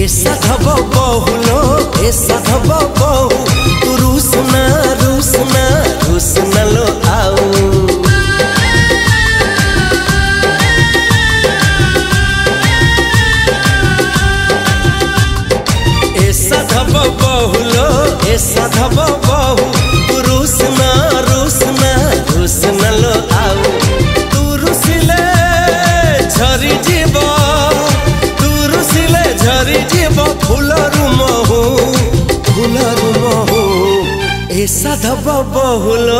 ए साधव बहुलो ए साधव बहु तू रूसना रूसना रूसना लो आओ ए साधव बहुलो ए साधव बहु तू रूसना रूसना रूसना लो आओ तू रुसिले झरी जीव झरी जीव फूलरू महू ए साधव बहुलो।